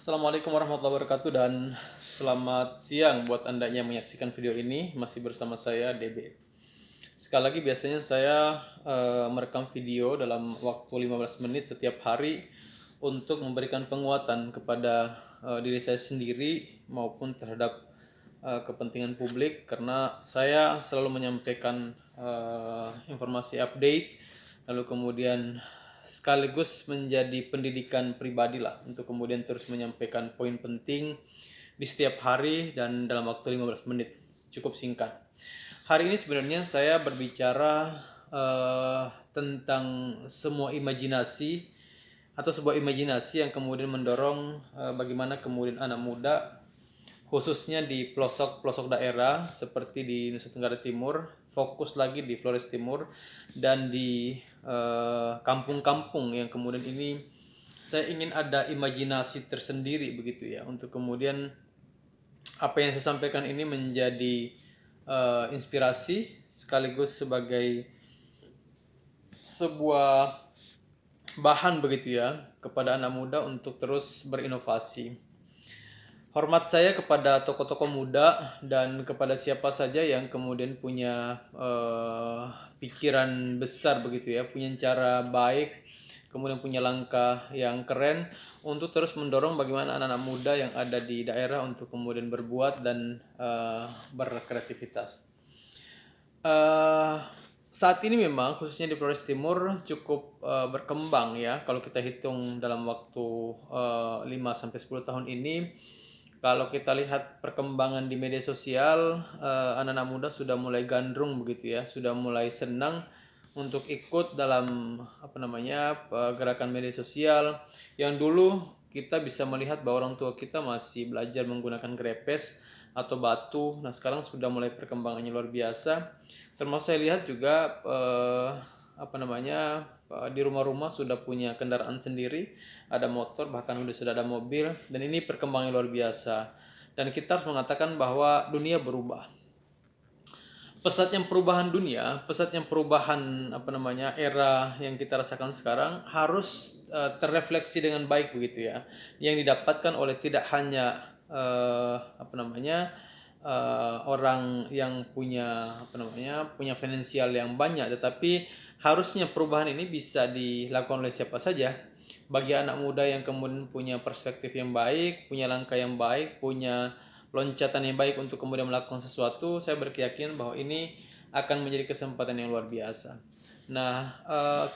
Assalamualaikum warahmatullahi wabarakatuh dan selamat siang buat Anda yang menyaksikan video ini. Masih bersama saya DB. Sekali lagi biasanya saya merekam video dalam waktu 15 menit setiap hari untuk memberikan penguatan kepada diri saya sendiri maupun terhadap kepentingan publik, karena saya selalu menyampaikan informasi update, lalu kemudian sekaligus menjadi pendidikan pribadi lah untuk kemudian terus menyampaikan poin penting di setiap hari dan dalam waktu 15 menit cukup singkat. Hari ini sebenarnya saya berbicara tentang semua imajinasi atau sebuah imajinasi yang kemudian mendorong bagaimana kemudian anak muda khususnya di pelosok-pelosok daerah seperti di Nusa Tenggara Timur, fokus lagi di Flores Timur dan di kampung-kampung yang kemudian ini saya ingin ada imajinasi tersendiri begitu ya, untuk kemudian apa yang saya sampaikan ini menjadi inspirasi sekaligus sebagai sebuah bahan begitu ya kepada anak muda untuk terus berinovasi. Hormat saya kepada tokoh-tokoh muda dan kepada siapa saja yang kemudian punya pikiran besar begitu ya, punya cara baik, kemudian punya langkah yang keren untuk terus mendorong bagaimana anak-anak muda yang ada di daerah untuk kemudian berbuat dan berkreativitas. Uh, Saat ini memang khususnya di Flores Timur cukup berkembang ya, kalau kita hitung dalam waktu 5-10 tahun ini. Kalau kita lihat perkembangan di media sosial, anak-anak muda sudah mulai gandrung begitu ya, sudah mulai senang untuk ikut dalam gerakan media sosial. Yang dulu kita bisa melihat bahwa orang tua kita masih belajar menggunakan grepes atau batu. Nah, sekarang sudah mulai perkembangannya luar biasa. Termasuk saya lihat juga di rumah-rumah sudah punya kendaraan sendiri, ada motor, bahkan sudah ada mobil, dan ini perkembangan luar biasa. Dan kita harus mengatakan bahwa dunia berubah. Pesatnya perubahan dunia, pesatnya perubahan era yang kita rasakan sekarang harus terrefleksi dengan baik begitu ya. Yang didapatkan oleh tidak hanya orang yang punya finansial yang banyak, tetapi harusnya perubahan ini bisa dilakukan oleh siapa saja. Bagi anak muda yang kemudian punya perspektif yang baik, punya langkah yang baik, punya loncatan yang baik untuk kemudian melakukan sesuatu, saya berkeyakinan bahwa ini akan menjadi kesempatan yang luar biasa. Nah,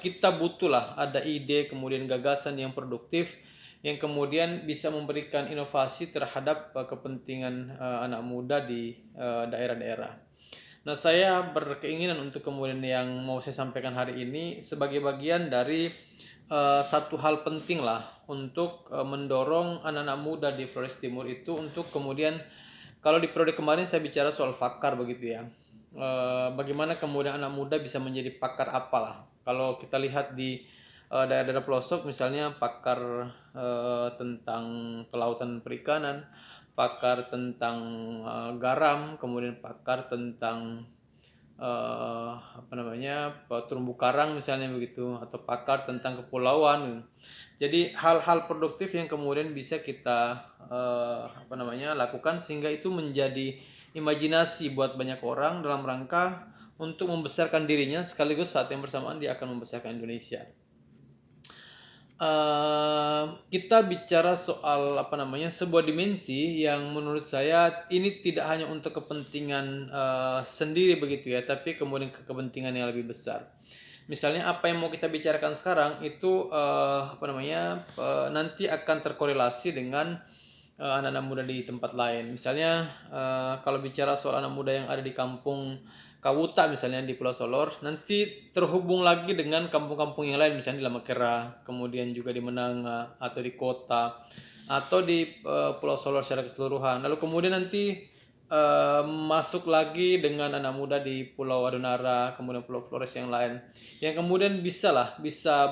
kita butuhlah ada ide kemudian gagasan yang produktif yang kemudian bisa memberikan inovasi terhadap kepentingan anak muda di daerah-daerah. Nah, saya berkeinginan untuk kemudian yang mau saya sampaikan hari ini sebagai bagian dari satu hal penting lah untuk mendorong anak-anak muda di Flores Timur itu untuk kemudian, kalau di periode kemarin saya bicara soal pakar begitu ya. Bagaimana kemudian anak muda bisa menjadi pakar apalah. Kalau kita lihat di daerah-daerah pelosok misalnya pakar tentang kelautan perikanan, pakar tentang garam, kemudian pakar tentang terumbu karang misalnya begitu, atau pakar tentang kepulauan. Jadi hal-hal produktif yang kemudian bisa kita lakukan sehingga itu menjadi imajinasi buat banyak orang dalam rangka untuk membesarkan dirinya, sekaligus saat yang bersamaan dia akan membesarkan Indonesia. Kita bicara soal sebuah dimensi yang menurut saya ini tidak hanya untuk kepentingan sendiri begitu ya, tapi kemudian kepentingan yang lebih besar. Misalnya apa yang mau kita bicarakan sekarang itu nanti akan terkorelasi dengan anak-anak muda di tempat lain. Misalnya kalau bicara soal anak muda yang ada di kampung Kawuta misalnya di Pulau Solor, nanti terhubung lagi dengan kampung-kampung yang lain misalnya di Lamakera, kemudian juga di Menanga atau di kota atau di Pulau Solor secara keseluruhan. Lalu kemudian nanti masuk lagi dengan anak muda di Pulau Adonara, kemudian Pulau Flores yang lain, yang kemudian bisa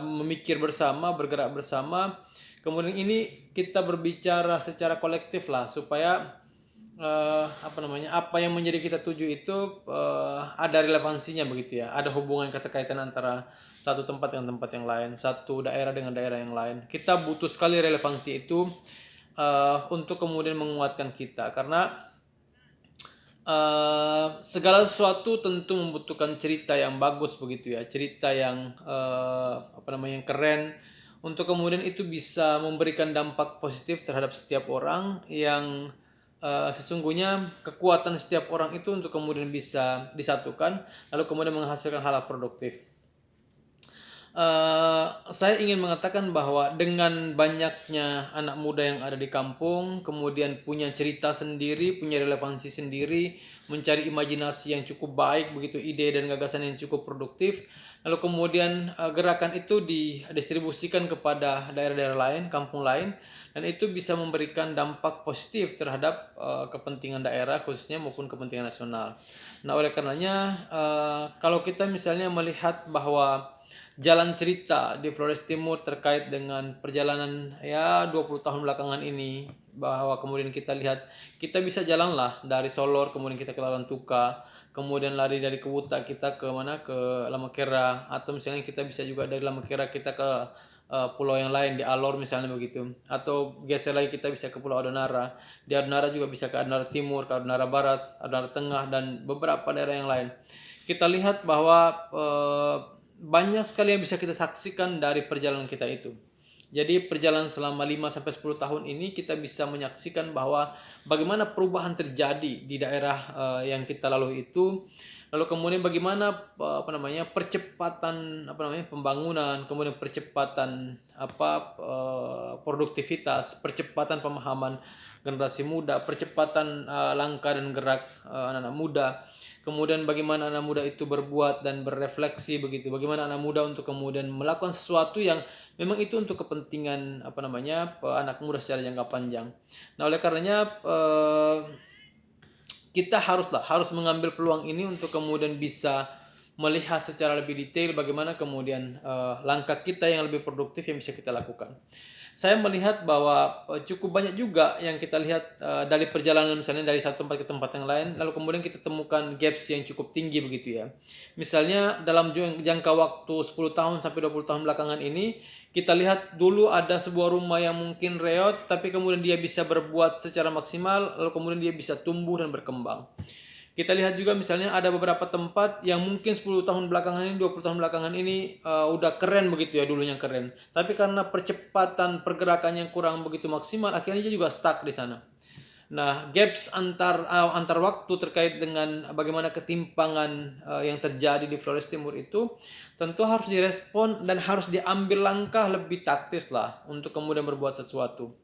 memikir bersama, bergerak bersama. Kemudian ini kita berbicara secara kolektif lah supaya apa yang menjadi kita tuju itu ada relevansinya begitu ya, ada hubungan keterkaitan antara satu tempat dengan tempat yang lain, satu daerah dengan daerah yang lain. Kita butuh sekali relevansi itu untuk kemudian menguatkan kita, karena segala sesuatu tentu membutuhkan cerita yang bagus begitu ya, cerita yang yang keren, untuk kemudian itu bisa memberikan dampak positif terhadap setiap orang, yang sesungguhnya kekuatan setiap orang itu untuk kemudian bisa disatukan lalu kemudian menghasilkan hal produktif. Saya ingin mengatakan bahwa dengan banyaknya anak muda yang ada di kampung, kemudian punya cerita sendiri, punya relevansi sendiri, mencari imajinasi yang cukup baik, begitu ide dan gagasan yang cukup produktif, lalu kemudian gerakan itu didistribusikan kepada daerah-daerah lain, kampung lain, dan itu bisa memberikan dampak positif terhadap kepentingan daerah khususnya maupun kepentingan nasional. Nah, oleh karenanya kalau kita misalnya melihat bahwa jalan cerita di Flores Timur terkait dengan perjalanan ya 20 tahun belakangan ini, bahwa kemudian kita lihat kita bisa jalanlah dari Solor, kemudian kita ke Larantuka, kemudian lari dari Kewuta kita ke mana, ke Lamakera, atau misalnya kita bisa juga dari Lamakera kita ke pulau yang lain di Alor misalnya begitu, atau geser lagi kita bisa ke Pulau Adonara, di Adonara juga bisa ke Adonara Timur, ke Adonara Barat, Adonara Tengah, dan beberapa daerah yang lain. Kita lihat bahwa banyak sekali yang bisa kita saksikan dari perjalanan kita itu. Jadi perjalanan selama 5-10 tahun ini kita bisa menyaksikan bahwa bagaimana perubahan terjadi di daerah yang kita lalui itu. Lalu kemudian bagaimana percepatan pembangunan, kemudian percepatan produktivitas, percepatan pemahaman generasi muda, percepatan langkah dan gerak anak-anak muda. Kemudian bagaimana anak muda itu berbuat dan berefleksi begitu. Bagaimana anak muda untuk kemudian melakukan sesuatu yang memang itu untuk kepentingan anak muda secara jangka panjang. Nah, oleh karenanya kita harus mengambil peluang ini untuk kemudian bisa melihat secara lebih detail bagaimana kemudian langkah kita yang lebih produktif yang bisa kita lakukan. Saya melihat bahwa cukup banyak juga yang kita lihat dari perjalanan misalnya dari satu tempat ke tempat yang lain, lalu kemudian kita temukan gaps yang cukup tinggi begitu ya. Misalnya dalam jangka waktu 10 tahun sampai 20 tahun belakangan ini, kita lihat dulu ada sebuah rumah yang mungkin reot, tapi kemudian dia bisa berbuat secara maksimal, lalu kemudian dia bisa tumbuh dan berkembang. Kita lihat juga misalnya ada beberapa tempat yang mungkin 10 tahun belakangan ini, 20 tahun belakangan ini udah keren begitu ya, dulunya keren. Tapi karena percepatan pergerakannya yang kurang begitu maksimal, akhirnya dia juga stuck di sana. Nah, gaps antar waktu terkait dengan bagaimana ketimpangan yang terjadi di Flores Timur itu tentu harus direspon dan harus diambil langkah lebih taktis lah untuk kemudian berbuat sesuatu.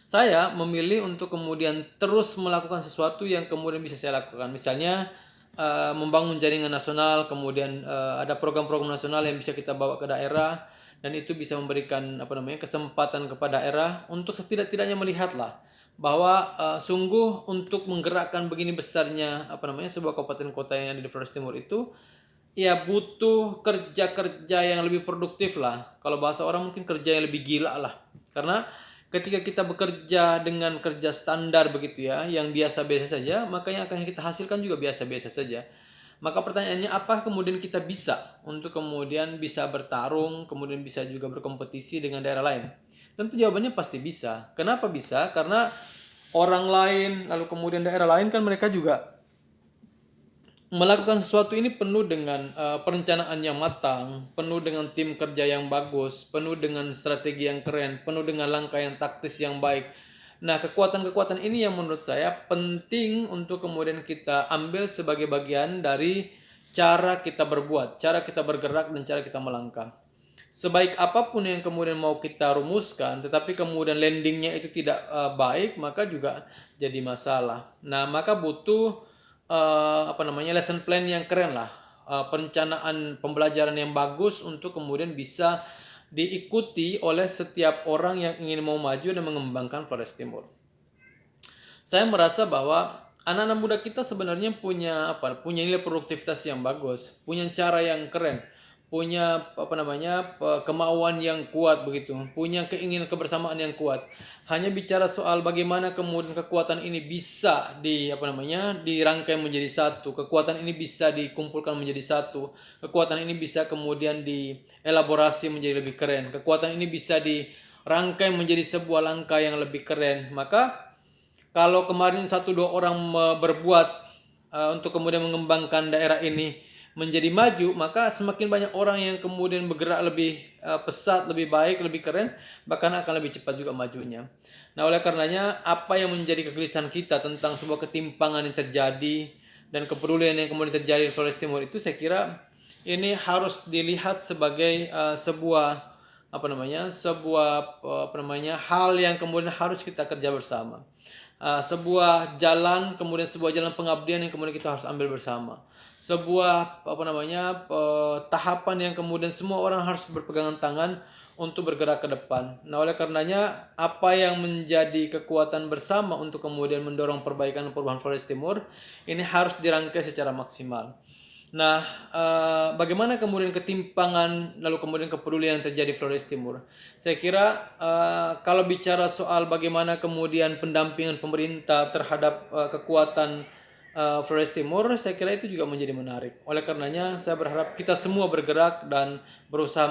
Saya memilih untuk kemudian terus melakukan sesuatu yang kemudian bisa saya lakukan. Misalnya membangun jaringan nasional, kemudian ada program-program nasional yang bisa kita bawa ke daerah, dan itu bisa memberikan kesempatan kepada daerah untuk setidak-tidaknya melihatlah bahwa sungguh untuk menggerakkan begini besarnya sebuah kabupaten kota yang ada di Flores Timur itu ya butuh kerja-kerja yang lebih produktif lah. Kalau bahasa orang mungkin kerja yang lebih gila lah. Karena ketika kita bekerja dengan kerja standar begitu ya, yang biasa-biasa saja, maka yang akan kita hasilkan juga biasa-biasa saja. Maka pertanyaannya, apa kemudian kita bisa untuk kemudian bisa bertarung, kemudian bisa juga berkompetisi dengan daerah lain? Tentu jawabannya pasti bisa. Kenapa bisa? Karena orang lain, lalu kemudian daerah lain kan mereka juga melakukan sesuatu ini penuh dengan perencanaan yang matang, penuh dengan tim kerja yang bagus, penuh dengan strategi yang keren, penuh dengan langkah yang taktis yang baik. Nah, kekuatan-kekuatan ini yang menurut saya penting untuk kemudian kita ambil sebagai bagian dari cara kita berbuat, cara kita bergerak, dan cara kita melangkah. Sebaik apapun yang kemudian mau kita rumuskan, tetapi kemudian landingnya itu tidak baik, maka juga jadi masalah. Nah, maka butuh lesson plan yang keren lah, perencanaan pembelajaran yang bagus untuk kemudian bisa diikuti oleh setiap orang yang ingin mau maju dan mengembangkan Flores Timur. Saya merasa bahwa anak-anak muda kita sebenarnya punya nilai produktivitas yang bagus, punya cara yang keren, punya kemauan yang kuat begitu, punya keinginan kebersamaan yang kuat. Hanya bicara soal bagaimana kemudian kekuatan ini bisa dirangkai menjadi satu, kekuatan ini bisa dikumpulkan menjadi satu, kekuatan ini bisa kemudian dielaborasi menjadi lebih keren, kekuatan ini bisa rangkai menjadi sebuah langkah yang lebih keren. Maka kalau kemarin 1-2 orang berbuat untuk kemudian mengembangkan daerah ini menjadi maju, maka semakin banyak orang yang kemudian bergerak lebih pesat, lebih baik, lebih keren, bahkan akan lebih cepat juga majunya. Nah, oleh karenanya apa yang menjadi kegelisahan kita tentang sebuah ketimpangan yang terjadi dan kepedulian yang kemudian terjadi di Flores Timur itu, saya kira ini harus dilihat sebagai sebuah hal yang kemudian harus kita kerja bersama. Sebuah jalan, kemudian sebuah jalan pengabdian yang kemudian kita harus ambil bersama. Sebuah tahapan yang kemudian semua orang harus berpegangan tangan untuk bergerak ke depan. Nah, oleh karenanya apa yang menjadi kekuatan bersama untuk kemudian mendorong perbaikan dan perubahan Flores Timur ini harus dirangkai secara maksimal. Nah, bagaimana kemudian ketimpangan lalu kemudian kepedulian yang terjadi di Flores Timur? Saya kira kalau bicara soal bagaimana kemudian pendampingan pemerintah terhadap kekuatan Flores Timur, saya kira itu juga menjadi menarik. Oleh karenanya saya berharap kita semua bergerak dan berusaha